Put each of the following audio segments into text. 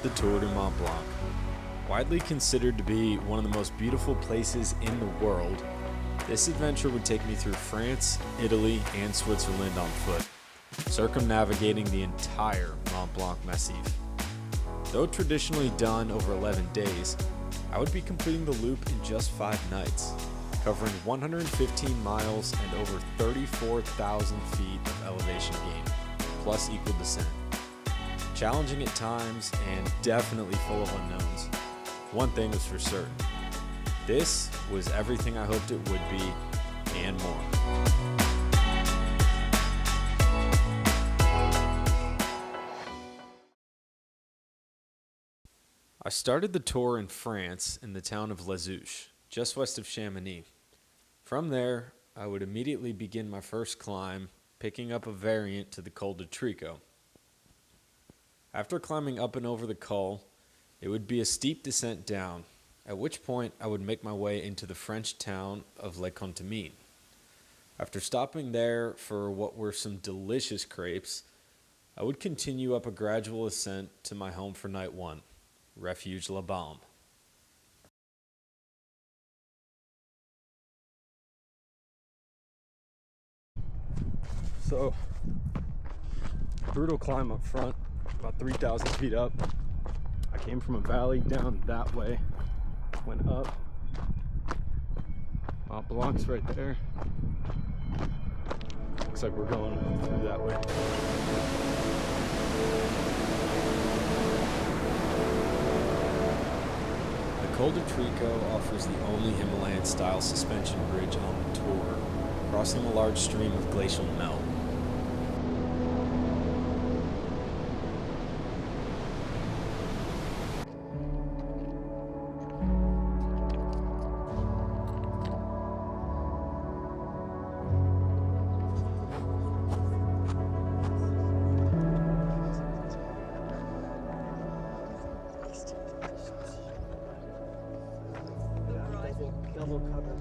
the Tour de Mont Blanc. Widely considered to be one of the most beautiful places in the world, this adventure would take me through France, Italy, and Switzerland on foot, circumnavigating the entire Mont Blanc Massif. Though traditionally done over 11 days, I would be completing the loop in just 5 nights, covering 115 miles and over 34,000 feet of elevation gain, plus equal descent. Challenging at times and definitely full of unknowns. One thing was for certain. This was everything I hoped it would be and more. I started the tour in France in the town of Les Houches, just west of Chamonix. From there, I would immediately begin my first climb, picking up a variant to the Col de Tricot. After climbing up and over the col, it would be a steep descent down, at which point I would make my way into the French town of Les Contamines. After stopping there for what were some delicious crepes, I would continue up a gradual ascent to my home for night 1, Refuge La Baume. So, brutal climb up front, about 3,000 feet up. I came from a valley down that way, went up. Mont Blanc's right there. Looks like we're going through that way. The Col de Tricot offers the only Himalayan-style suspension bridge on the tour, crossing a large stream of glacial melt. Double cover.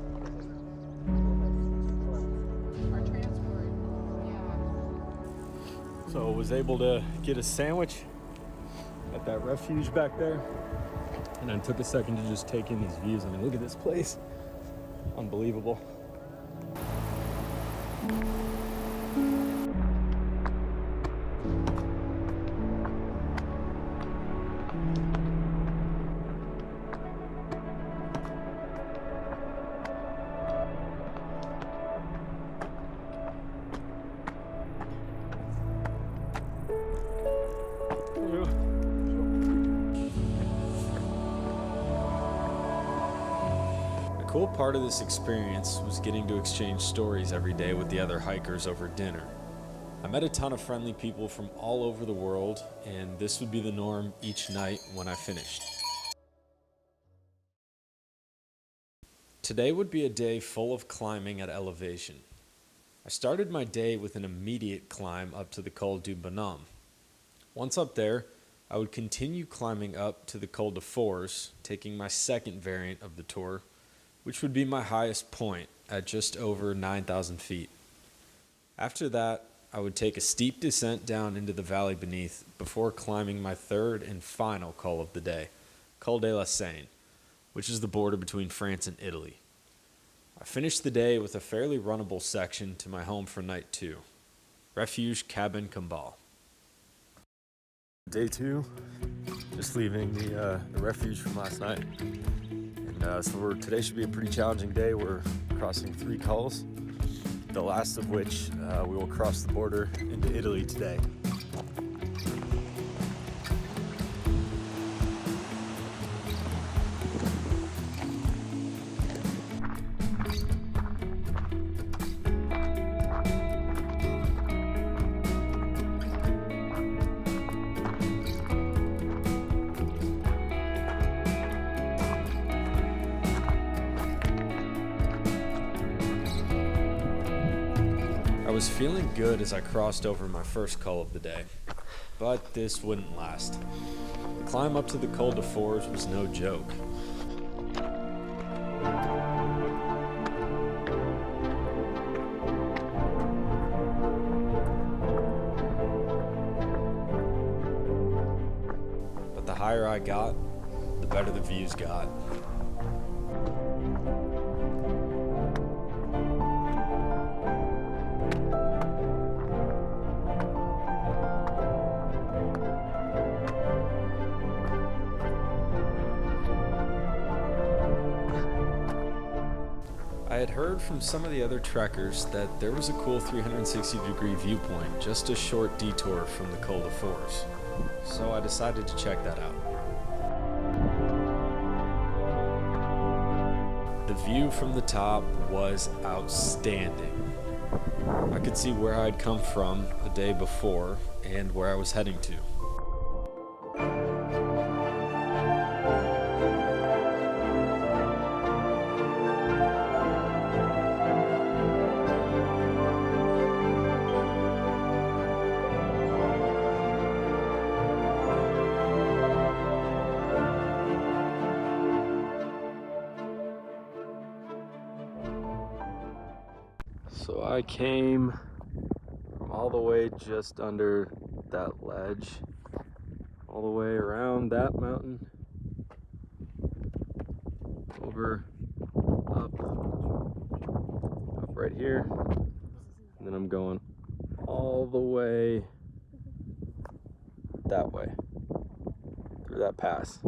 Our transport, So I was able to get a sandwich at that refuge back there, and then took a second to just take in these views. I mean, look at this place. Unbelievable. The cool part of this experience was getting to exchange stories every day with the other hikers over dinner. I met a ton of friendly people from all over the world, and this would be the norm each night when I finished. Today would be a day full of climbing at elevation. I started my day with an immediate climb up to the Col du Bonhomme. Once up there, I would continue climbing up to the Col de Fours, taking my second variant of the tour, which would be my highest point at just over 9,000 feet. After that, I would take a steep descent down into the valley beneath before climbing my third and final col of the day, Col de la Seine, which is the border between France and Italy. I finished the day with a fairly runnable section to my home for night 2, Refuge Cabin Cambal. Day 2, just leaving the refuge from last night. And so today should be a pretty challenging day. We're crossing 3 cols, the last of which we will cross the border into Italy today. I was feeling good as I crossed over my first col of the day, but this wouldn't last. The climb up to the Col de Fours was no joke. the higher I got, the better the views got. I had heard from some of the other trekkers that there was a cool 360-degree viewpoint just a short detour from the Col de Force, so I decided to check that out. The view from the top was outstanding. I could see where I'd come from the day before and where I was heading to. So I came from all the way just under that ledge, all the way around that mountain, over, up right here, and then I'm going all the way that way, through that pass.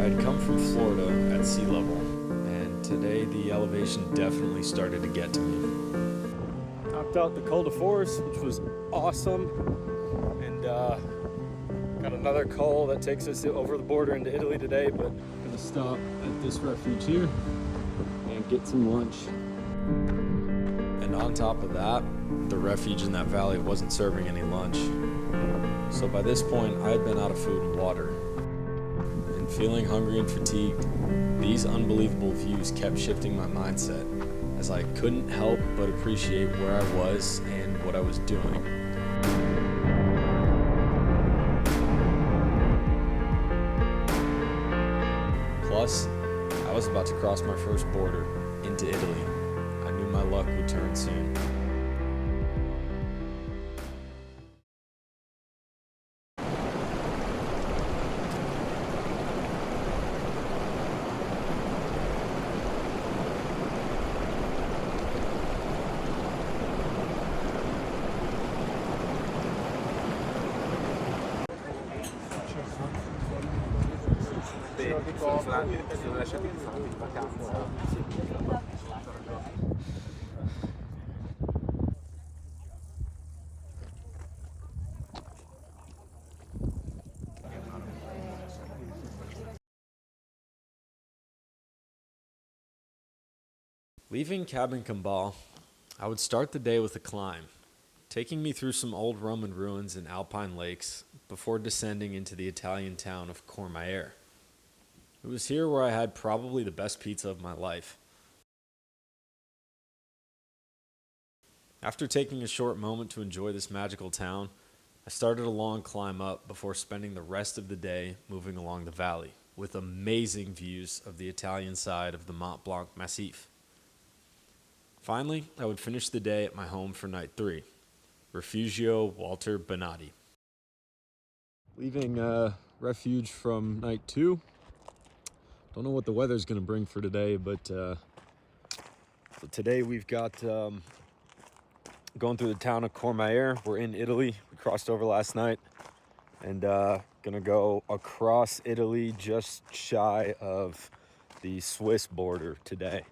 I'd come from Florida at sea level, and today the elevation definitely started to get to me. Knocked out the Col de Force, which was awesome, and got another col that takes us over the border into Italy today, but I'm gonna stop at this refuge here and get some lunch. And on top of that, the refuge in that valley wasn't serving any lunch. So by this point, I had been out of food and water. And feeling hungry and fatigued, these unbelievable views kept shifting my mindset as I couldn't help but appreciate where I was and what I was doing. Plus, I was about to cross my first border into Italy. I knew my luck would turn soon. Sono lasciati in vacanza. Leaving Cabin Cambal, I would start the day with a climb, taking me through some old Roman ruins and alpine lakes before descending into the Italian town of Courmayeur. It was here where I had probably the best pizza of my life. After taking a short moment to enjoy this magical town, I started a long climb up before spending the rest of the day moving along the valley, with amazing views of the Italian side of the Mont Blanc Massif. Finally, I would finish the day at my home for night 3, Refugio Walter Bonatti. Leaving refuge from night 2. Don't know what the weather's going to bring for today, but so today we've got going through the town of Courmayeur. We're in Italy. We crossed over last night, and gonna go across Italy just shy of the Swiss border today.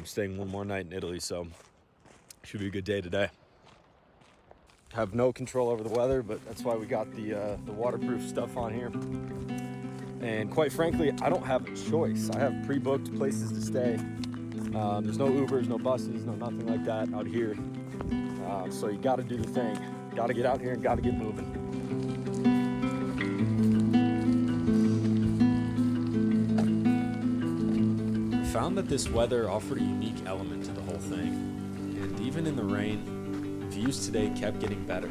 Staying one more night in Italy, so should be a good day today. Have no control over the weather, but that's why we got the waterproof stuff on here. And quite frankly, I don't have a choice. I have pre-booked places to stay. There's no Ubers, no buses, no nothing like that out here. So you gotta do the thing. Gotta get out here and gotta get moving. I found that this weather offered a unique element to the whole thing. And even in the rain, views today kept getting better.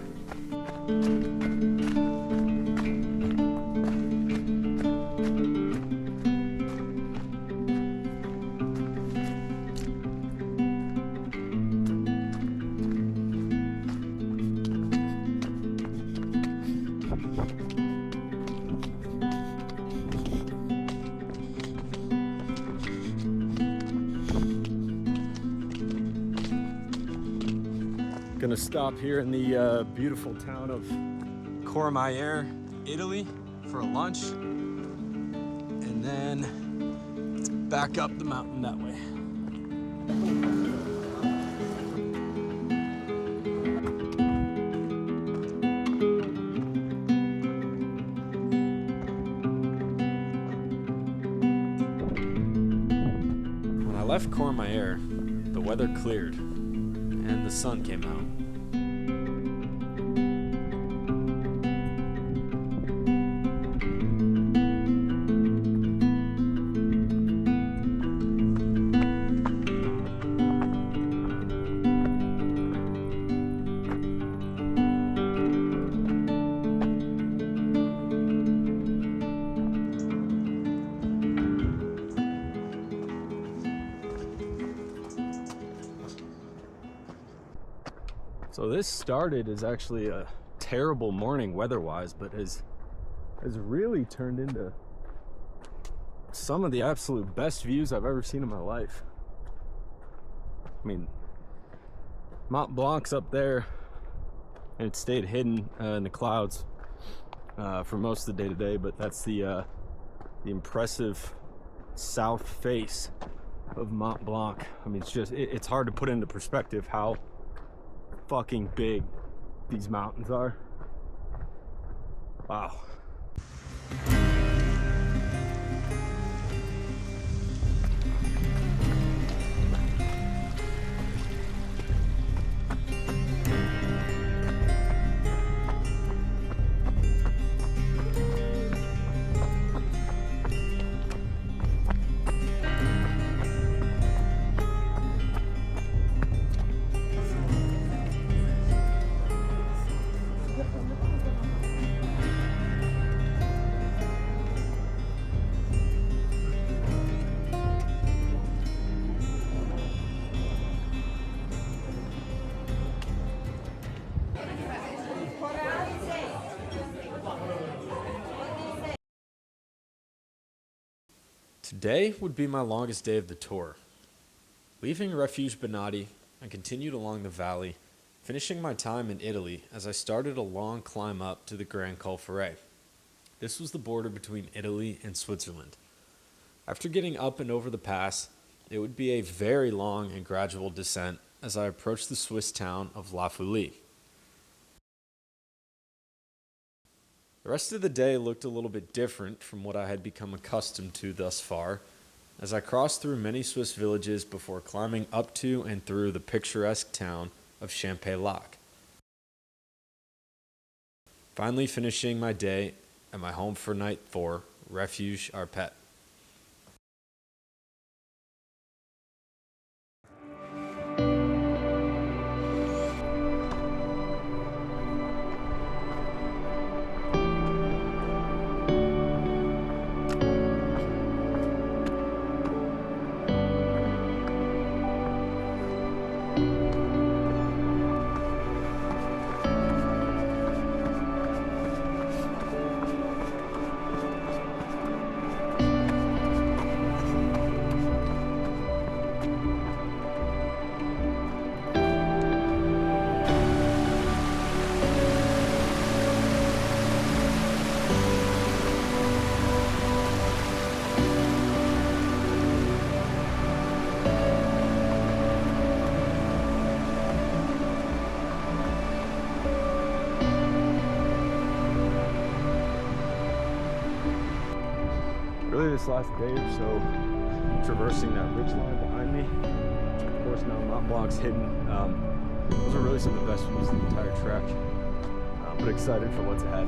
Gonna stop here in the beautiful town of Courmayeur, Italy for a lunch, and then let's back up the mountain that way. When I left Courmayeur, the weather cleared and the sun came out. So this started as actually a terrible morning weather-wise, but has really turned into some of the absolute best views I've ever seen in my life. I mean, Mont Blanc's up there, and it stayed hidden in the clouds for most of the day today, but that's the impressive south face of Mont Blanc. I mean, it's hard to put into perspective how fucking big these mountains are. Wow. Today would be my longest day of the tour. Leaving Refuge Bonatti, I continued along the valley, finishing my time in Italy as I started a long climb up to the Grand Col Ferret. This was the border between Italy and Switzerland. After getting up and over the pass, it would be a very long and gradual descent as I approached the Swiss town of La Fouille. The rest of the day looked a little bit different from what I had become accustomed to thus far, as I crossed through many Swiss villages before climbing up to and through the picturesque town of Champay-Lac. Finally finishing my day at my home for night 4, Refuge Arpet. Really this last day or so, traversing that ridge line behind me, which of course now Mont Blanc's hidden. Those are really some of the best views of the entire trek, but excited for what's ahead.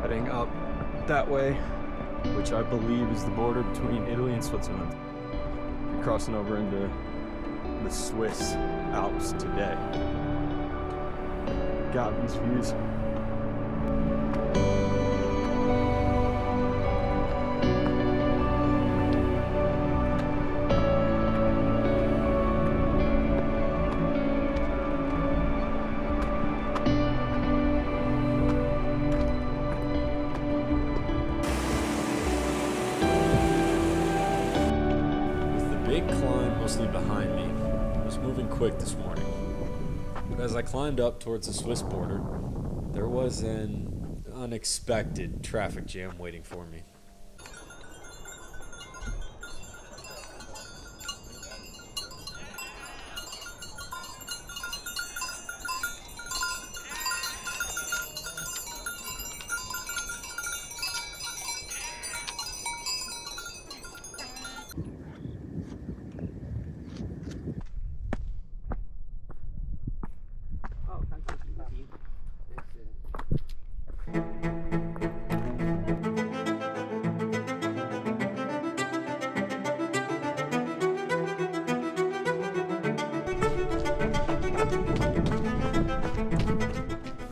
Heading up that way, which I believe is the border between Italy and Switzerland. Crossing over into the Swiss Alps today. God, these views. Big climb mostly behind me. I was moving quick this morning. But as I climbed up towards the Swiss border, there was an unexpected traffic jam waiting for me.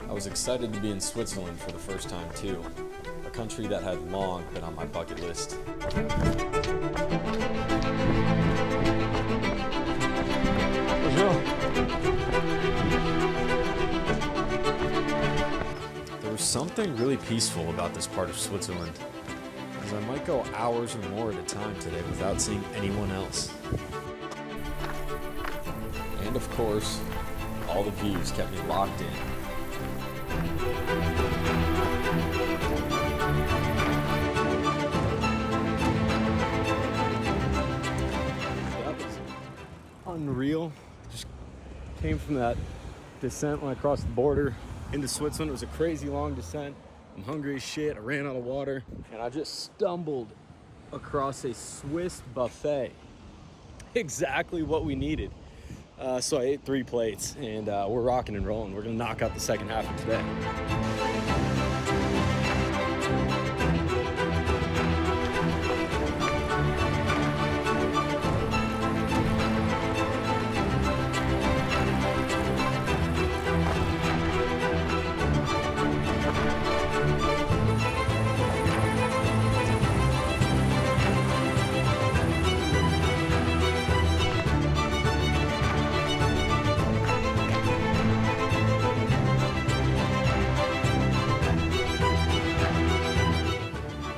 I was excited to be in Switzerland for the first time too, a country that had long been on my bucket list. There was something really peaceful about this part of Switzerland, as I might go hours or more at a time today without seeing anyone else. And of course, all the views kept me locked in. That was unreal. Just came from that descent when I crossed the border into Switzerland. It was a crazy long descent. I'm hungry as shit. I ran out of water, and I just stumbled across a Swiss buffet. Exactly what we needed. So I ate 3 plates, and we're rocking and rolling. We're gonna knock out the second half of today.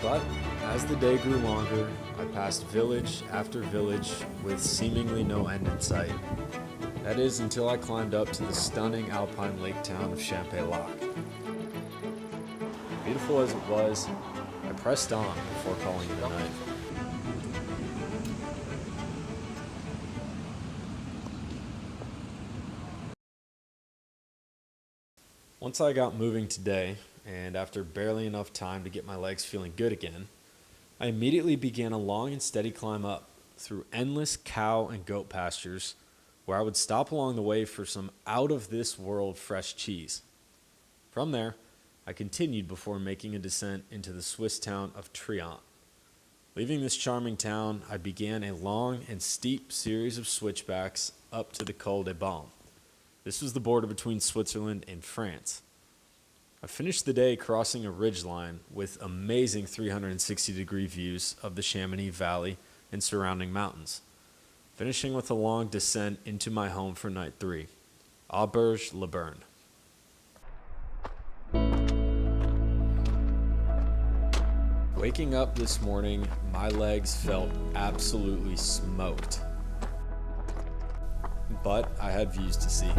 But as the day grew longer, I passed village after village with seemingly no end in sight. That is until I climbed up to the stunning alpine lake town of Champex-Lac. Beautiful as it was, I pressed on before calling it a night. Once I got moving today, and after barely enough time to get my legs feeling good again, I immediately began a long and steady climb up through endless cow and goat pastures, where I would stop along the way for some out-of-this-world fresh cheese. From there, I continued before making a descent into the Swiss town of Trient. Leaving this charming town, I began a long and steep series of switchbacks up to the Col des Baumes. This was the border between Switzerland and France. I finished the day crossing a ridgeline with amazing 360-degree views of the Chamonix Valley and surrounding mountains, finishing with a long descent into my home for night 3, Auberge-le-Berne. Waking up this morning, my legs felt absolutely smoked. But I had views to see.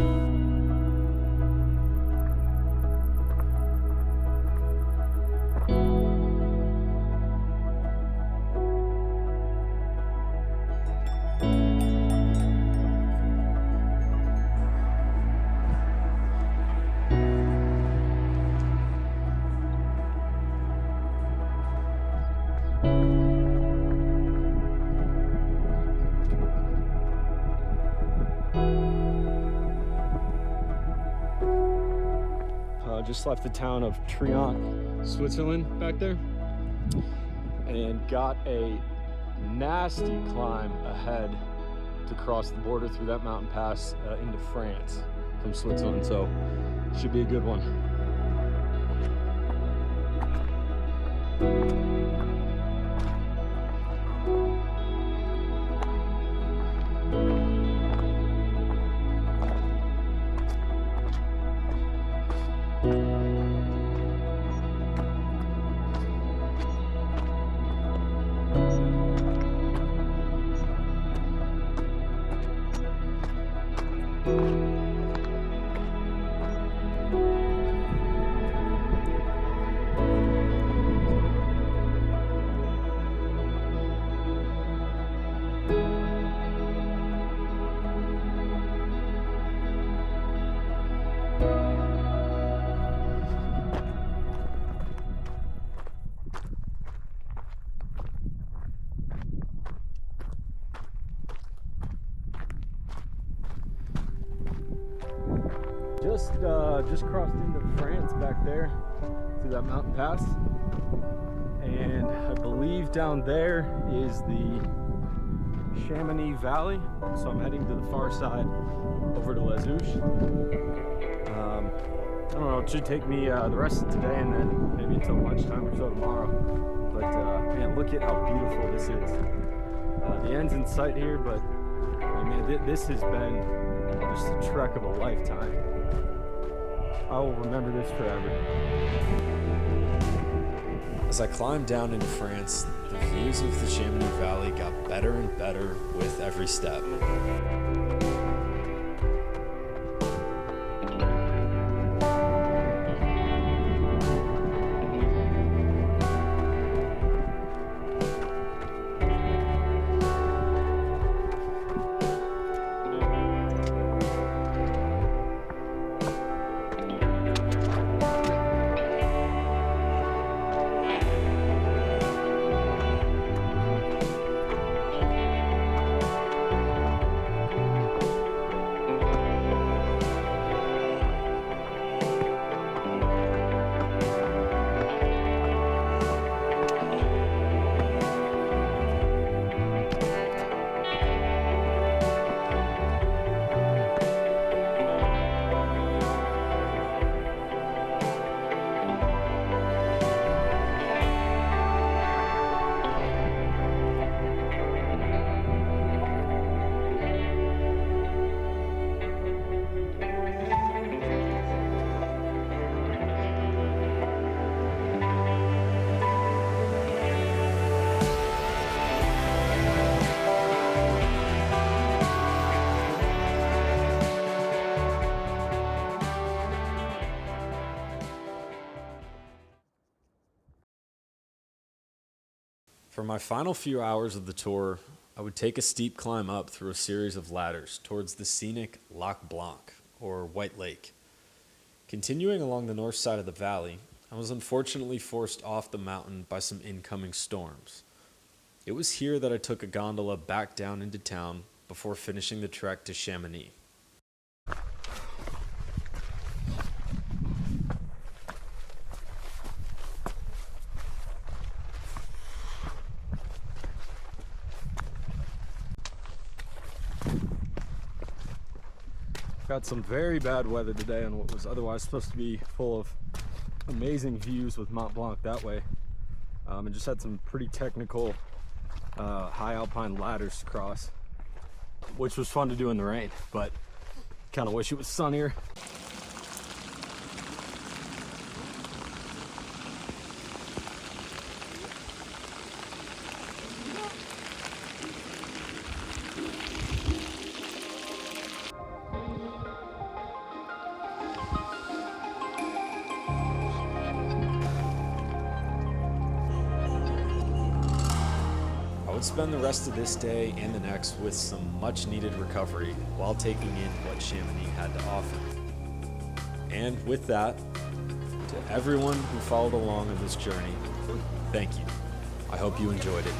Just left the town of Trient, Switzerland back there, and got a nasty climb ahead to cross the border through that mountain pass into France from Switzerland, so should be a good one. Just crossed into France back there through that mountain pass, and I believe down there is the Chamonix Valley, so I'm heading to the far side over to Les Houches. I don't know, it should take me the rest of today and then maybe until lunchtime or so tomorrow, but man, look at how beautiful this is. The end's in sight here, but I mean, this has been just a trek of a lifetime. I will remember this forever. As I climbed down into France, the views of the Chamonix Valley got better and better with every step. For my final few hours of the tour, I would take a steep climb up through a series of ladders towards the scenic Mont Blanc, or White Lake. Continuing along the north side of the valley, I was unfortunately forced off the mountain by some incoming storms. It was here that I took a gondola back down into town before finishing the trek to Chamonix. Got some very bad weather today on what was otherwise supposed to be full of amazing views with Mont Blanc that way. And just had some pretty technical high alpine ladders to cross, which was fun to do in the rain, but kind of wish it was sunnier. I would spend the rest of this day and the next with some much needed recovery while taking in what Chamonix had to offer. And with that, to everyone who followed along on this journey, thank you. I hope you enjoyed it.